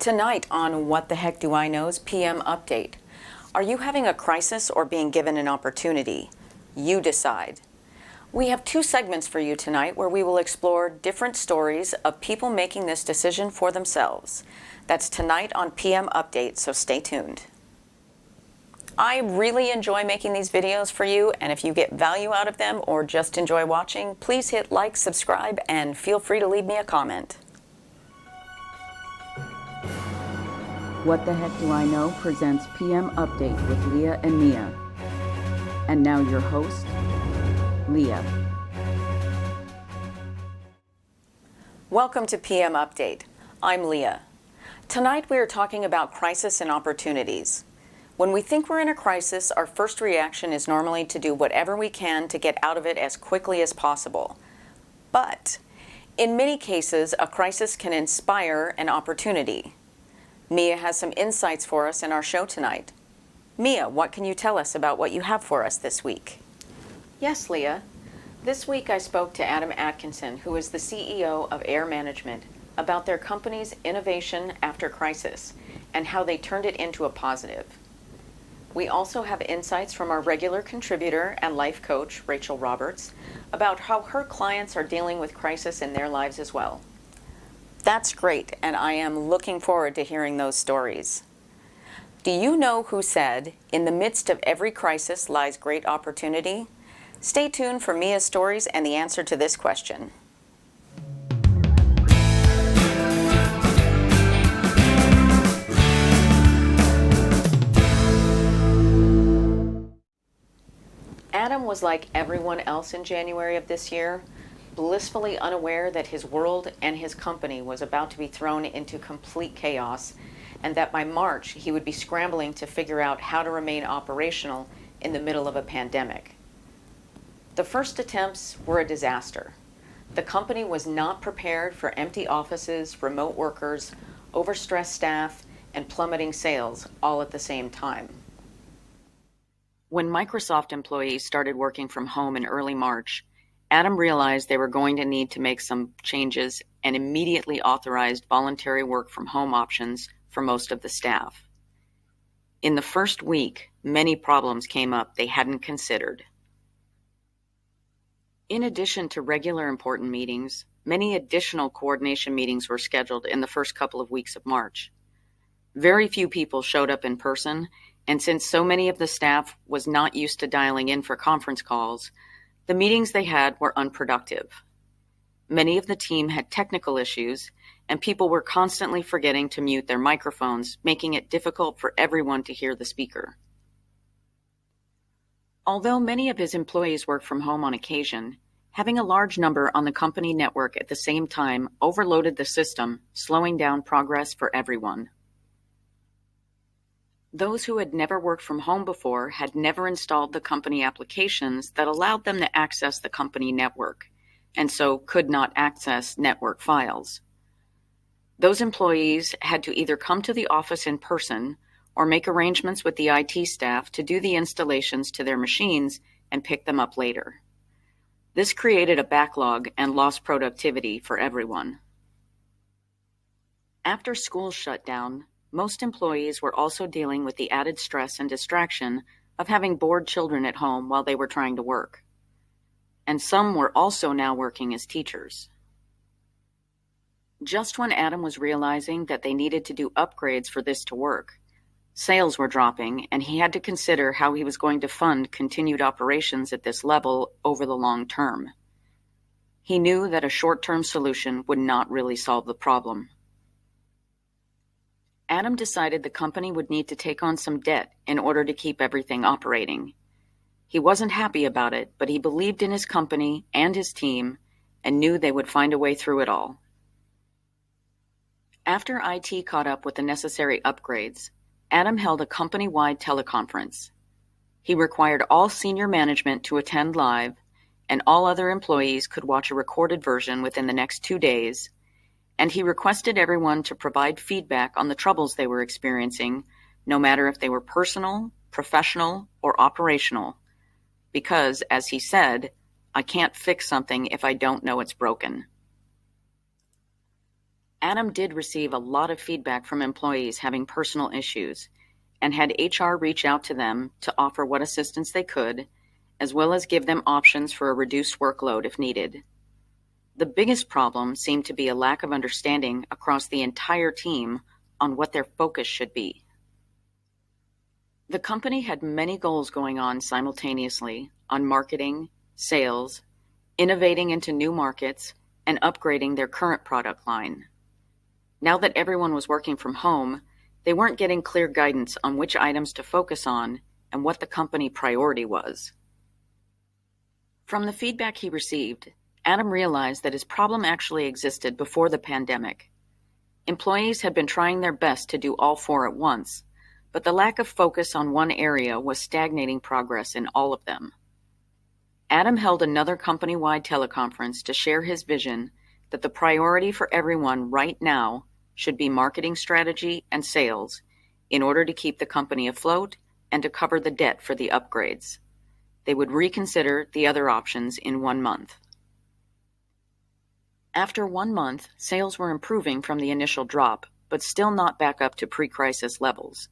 Tonight on What the Heck Do I Know's PM Update. Are you having a crisis or being given an opportunity? You decide. We have two segments for you tonight where we will explore different stories of people making this decision for themselves. That's tonight on PM Update, so stay tuned. I really enjoy making these videos for you, and if you get value out of them or just enjoy watching, please hit like, subscribe, and feel free to leave me a comment. What the Heck Do I Know presents PM Update with Leah and Mia. And now your host, Leah. Welcome to PM Update. I'm Leah. Tonight we are talking about crisis and opportunities. When we think we're in a crisis, our first reaction is normally to do whatever we can to get out of it as quickly as possible. But in many cases, a crisis can inspire an opportunity. Mia has some insights for us in our show tonight. Mia, what can you tell us about what you have for us this week? Yes, Leah. This week I spoke to Adam Atkinson, who is the CEO of Air Management, about their company's innovation after crisis and how they turned it into a positive. We also have insights from our regular contributor and life coach, Rachel Roberts, about how her clients are dealing with crisis in their lives as well. That's great, and I am looking forward to hearing those stories. Do you know who said, "In the midst of every crisis lies great opportunity"? Stay tuned for Mia's stories and the answer to this question. Adam was like everyone else in January of this year, blissfully unaware that his world and his company was about to be thrown into complete chaos, and that by March he would be scrambling to figure out how to remain operational in the middle of a pandemic. The first attempts were a disaster. The company was not prepared for empty offices, remote workers, overstressed staff, and plummeting sales all at the same time. When Microsoft employees started working from home in early March, Adam realized they were going to need to make some changes and immediately authorized voluntary work from home options for most of the staff. In the first week, many problems came up they hadn't considered. In addition to regular important meetings, many additional coordination meetings were scheduled in the first couple of weeks of March. Very few people showed up in person, and since so many of the staff was not used to dialing in for conference calls, the meetings they had were unproductive. Many of the team had technical issues, and people were constantly forgetting to mute their microphones, making it difficult for everyone to hear the speaker. Although many of his employees work from home on occasion, having a large number on the company network at the same time overloaded the system, slowing down progress for everyone. Those who had never worked from home before had never installed the company applications that allowed them to access the company network, and so could not access network files. Those employees had to either come to the office in person or make arrangements with the IT staff to do the installations to their machines and pick them up later. This created a backlog and lost productivity for everyone. After school shut down, most employees were also dealing with the added stress and distraction of having bored children at home while they were trying to work. And some were also now working as teachers. Just when Adam was realizing that they needed to do upgrades for this to work, sales were dropping, and he had to consider how he was going to fund continued operations at this level over the long term. He knew that a short-term solution would not really solve the problem. Adam decided the company would need to take on some debt in order to keep everything operating. He wasn't happy about it, but he believed in his company and his team and knew they would find a way through it all. After IT caught up with the necessary upgrades, Adam held a company-wide teleconference. He required all senior management to attend live, and all other employees could watch a recorded version within the next 2 days, and he requested everyone to provide feedback on the troubles they were experiencing, no matter if they were personal, professional, or operational, because, as he said, "I can't fix something if I don't know it's broken." Adam did receive a lot of feedback from employees having personal issues and had HR reach out to them to offer what assistance they could, as well as give them options for a reduced workload if needed. The biggest problem seemed to be a lack of understanding across the entire team on what their focus should be. The company had many goals going on simultaneously on marketing, sales, innovating into new markets, and upgrading their current product line. Now that everyone was working from home, they weren't getting clear guidance on which items to focus on and what the company priority was. From the feedback he received, Adam realized that his problem actually existed before the pandemic. Employees had been trying their best to do all four at once, but the lack of focus on one area was stagnating progress in all of them. Adam held another company-wide teleconference to share his vision that the priority for everyone right now should be marketing strategy and sales in order to keep the company afloat and to cover the debt for the upgrades. They would reconsider the other options in 1 month. After 1 month, sales were improving from the initial drop, but still not back up to pre-crisis levels.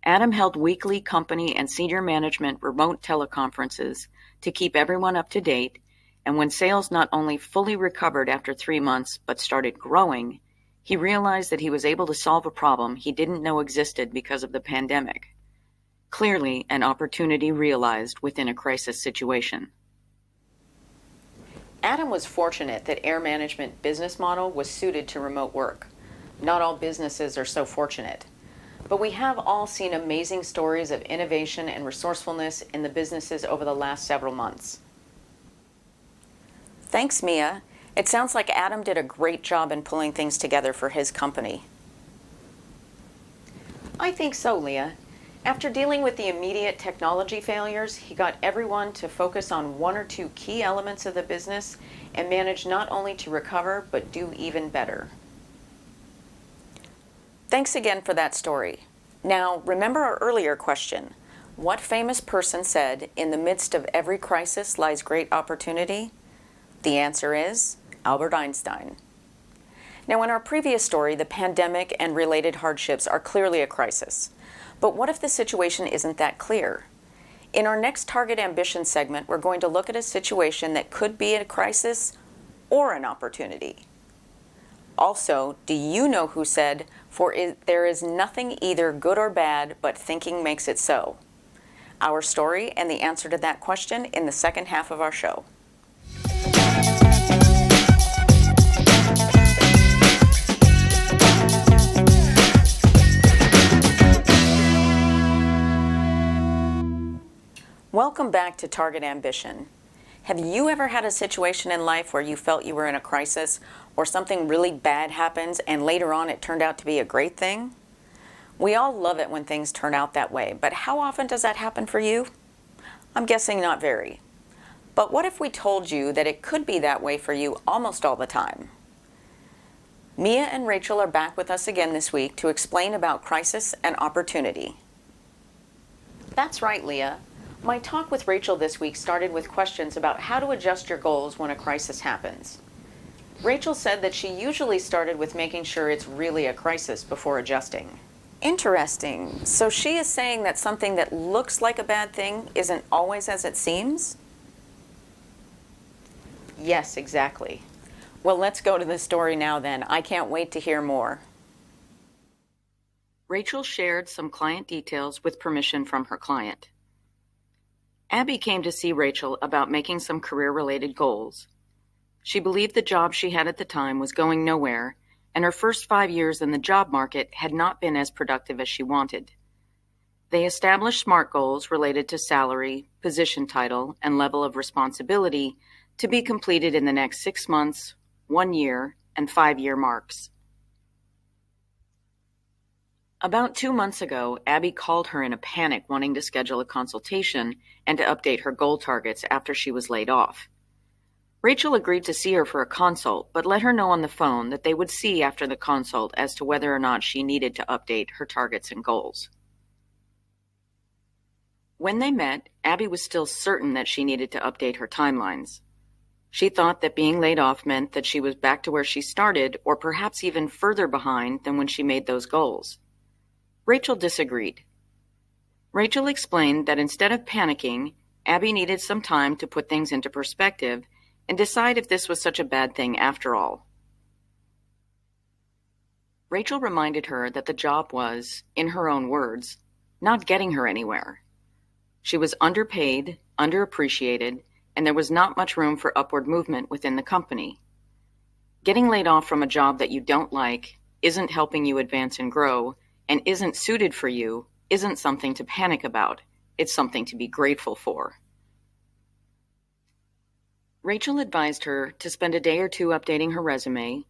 Adam held weekly company and senior management remote teleconferences to keep everyone up to date, and when sales not only fully recovered after 3 months but started growing, he realized that he was able to solve a problem he didn't know existed because of the pandemic. Clearly, an opportunity realized within a crisis situation. Adam was fortunate that Air Management business model was suited to remote work. Not all businesses are so fortunate. But we have all seen amazing stories of innovation and resourcefulness in the businesses over the last several months. Thanks, Mia. It sounds like Adam did a great job in pulling things together for his company. I think so, Leah. After dealing with the immediate technology failures, he got everyone to focus on 1 or 2 key elements of the business and managed not only to recover, but do even better. Thanks again for that story. Now, remember our earlier question. What famous person said, "In the midst of every crisis lies great opportunity"? The answer is Albert Einstein. Now, in our previous story, the pandemic and related hardships are clearly a crisis. But what if the situation isn't that clear? In our next Target Ambition segment, we're going to look at a situation that could be a crisis or an opportunity. Also, do you know who said, there is nothing either good or bad, but thinking makes it so"? Our story and the answer to that question in the second half of our show. Welcome back to Target Ambition. Have you ever had a situation in life where you felt you were in a crisis or something really bad happens and later on it turned out to be a great thing? We all love it when things turn out that way, but how often does that happen for you? I'm guessing not very. But what if we told you that it could be that way for you almost all the time? Mia and Rachel are back with us again this week to explain about crisis and opportunity. That's right, Leah. My talk with Rachel this week started with questions about how to adjust your goals when a crisis happens. Rachel said that she usually started with making sure it's really a crisis before adjusting. Interesting. So she is saying that something that looks like a bad thing isn't always as it seems? Yes, exactly. Well, let's go to the story now then. I can't wait to hear more. Rachel shared some client details with permission from her client. Abby came to see Rachel about making some career-related goals. She believed the job she had at the time was going nowhere, and her first 5 years in the job market had not been as productive as she wanted. They established SMART goals related to salary, position title, and level of responsibility to be completed in the next 6 months, 1 year, and 5-year marks. About 2 months ago, Abby called her in a panic wanting to schedule a consultation and to update her goal targets after she was laid off. Rachel agreed to see her for a consult, but let her know on the phone that they would see after the consult as to whether or not she needed to update her targets and goals. When they met, Abby was still certain that she needed to update her timelines. She thought that being laid off meant that she was back to where she started, or perhaps even further behind than when she made those goals. Rachel disagreed. Rachel explained that instead of panicking, Abby needed some time to put things into perspective and decide if this was such a bad thing after all. Rachel reminded her that the job was, in her own words, not getting her anywhere. She was underpaid, underappreciated, and there was not much room for upward movement within the company. Getting laid off from a job that you don't like, isn't helping you advance and grow, and isn't suited for you isn't something to panic about. It's something to be grateful for. Rachel advised her to spend a day or two updating her resume,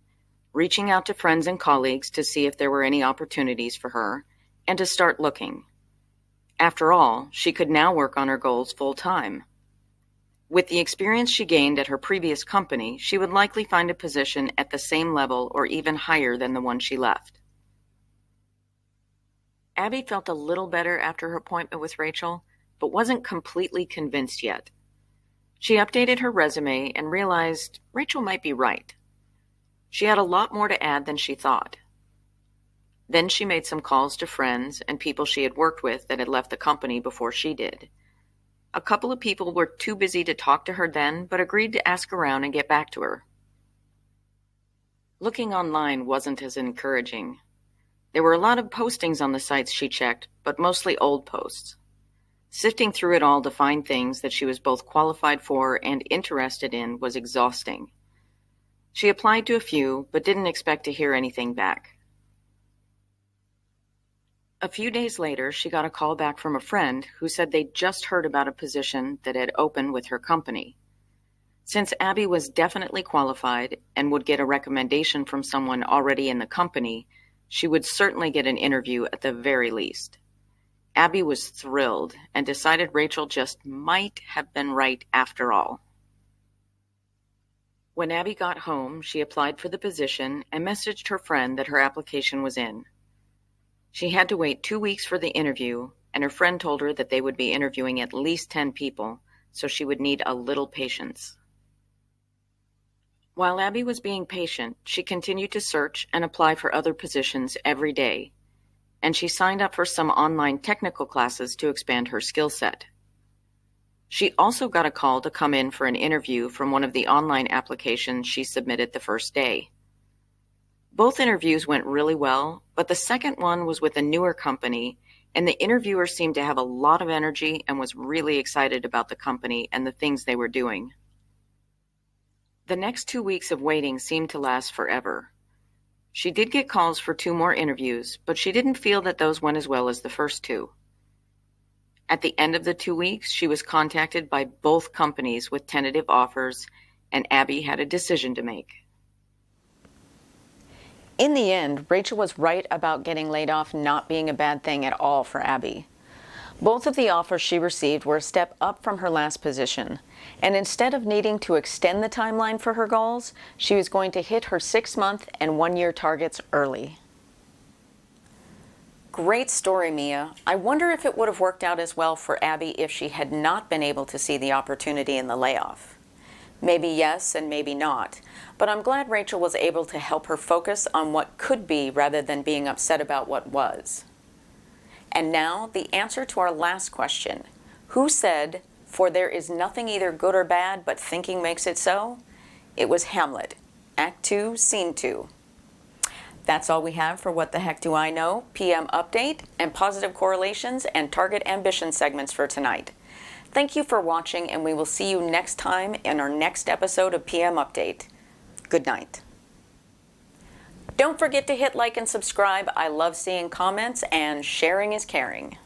reaching out to friends and colleagues to see if there were any opportunities for her, and to start looking. After all, she could now work on her goals full-time. With the experience she gained at her previous company, she would likely find a position at the same level or even higher than the one she left. Abby felt a little better after her appointment with Rachel, but wasn't completely convinced yet. She updated her resume and realized Rachel might be right. She had a lot more to add than she thought. Then she made some calls to friends and people she had worked with that had left the company before she did. A couple of people were too busy to talk to her then, but agreed to ask around and get back to her. Looking online wasn't as encouraging. There were a lot of postings on the sites she checked, but mostly old posts. Sifting through it all to find things that she was both qualified for and interested in was exhausting. She applied to a few, but didn't expect to hear anything back. A few days later, she got a call back from a friend who said they'd just heard about a position that had opened with her company. Since Abby was definitely qualified and would get a recommendation from someone already in the company, she would certainly get an interview at the very least. Abby was thrilled and decided Rachel just might have been right after all. When Abby got home, she applied for the position and messaged her friend that her application was in. She had to wait 2 weeks for the interview, and her friend told her that they would be interviewing at least 10 people, so she would need a little patience. While Abby was being patient, she continued to search and apply for other positions every day, and she signed up for some online technical classes to expand her skill set. She also got a call to come in for an interview from one of the online applications she submitted the first day. Both interviews went really well, but the second one was with a newer company, and the interviewer seemed to have a lot of energy and was really excited about the company and the things they were doing. The next 2 weeks of waiting seemed to last forever. She did get calls for 2 more interviews, but she didn't feel that those went as well as the first 2. At the end of the 2 weeks, she was contacted by both companies with tentative offers, and Abby had a decision to make. In the end, Rachel was right about getting laid off not being a bad thing at all for Abby. Both of the offers she received were a step up from her last position, and instead of needing to extend the timeline for her goals, she was going to hit her 6-month and 1-year targets early. Great story, Mia. I wonder if it would have worked out as well for Abby if she had not been able to see the opportunity in the layoff. Maybe yes and maybe not, but I'm glad Rachel was able to help her focus on what could be rather than being upset about what was. And now the answer to our last question. Who said, "For there is nothing either good or bad, but thinking makes it so"? It was Hamlet, Act 2, Scene 2. That's all we have for What the Heck Do I Know, PM Update, and Positive Correlations and Target Ambition segments for tonight. Thank you for watching, and we will see you next time in our next episode of PM Update. Good night. Don't forget to hit like and subscribe. I love seeing comments, and sharing is caring.